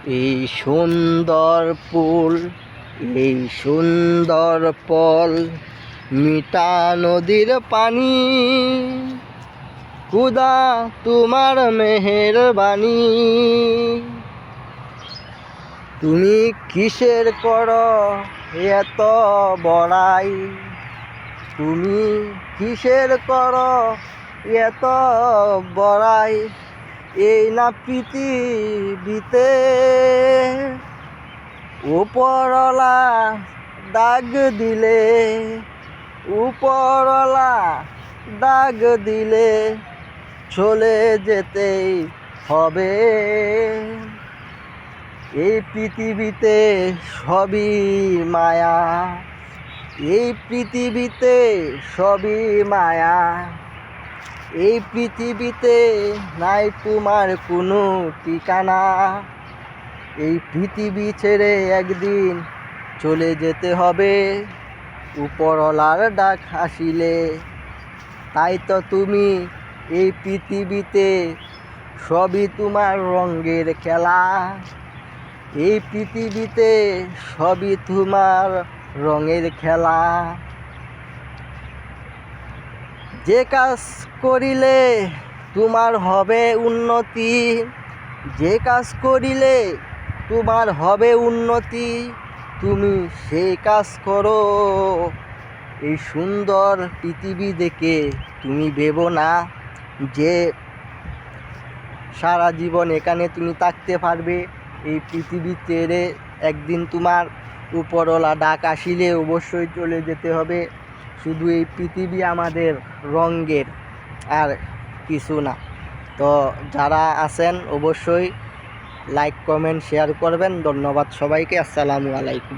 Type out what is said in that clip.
এই সুন্দর ফুল, এই সুন্দর ফল, মিঠা নদীর পানি, খুদা তোমার মেহেরবানি। তুমি কিসের করো এত বড়াই, তুমি কিসের করো এত বড়াই। এই না পৃথিবীতে উপরওয়ালা দাগ দিলে, উপরওয়ালা দাগ দিলে চলে যেতেই হবে। এই পৃথিবীতে সবই মায়া, এই পৃথিবীতে সবই মায়া। এই পৃথিবীতে নাই তোমার কোনো ঠিকানা। এই পৃথিবী ছেড়ে একদিন চলে যেতে হবে, উপরওয়ালার ডাক আসিলে। তাই তো তুমি এই পৃথিবীতে সবই তোমার রঙের খেলা। এই পৃথিবীতে সবই তোমার রঙের খেলা। যে কাজ করিলে তোমার হবে উন্নতি, যে কাজ করিলে তোমার হবে উন্নতি, তুমি সেই কাজ করো। এই সুন্দর পৃথিবী দেখে তুমি ভেবো না যে সারা জীবন এখানে তুমি থাকতে পারবে। এই পৃথিবী ছেড়ে একদিন তোমার উপরওয়ালা ডাক আসিলে অবশ্যই চলে যেতে হবে। শুধু এই পৃথিবী আমাদের রঙের, আর কিছু না। তো যারা আছেন অবশ্যই লাইক কমেন্ট শেয়ার করবেন। ধন্যবাদ সবাইকে। আসসালামু আলাইকুম।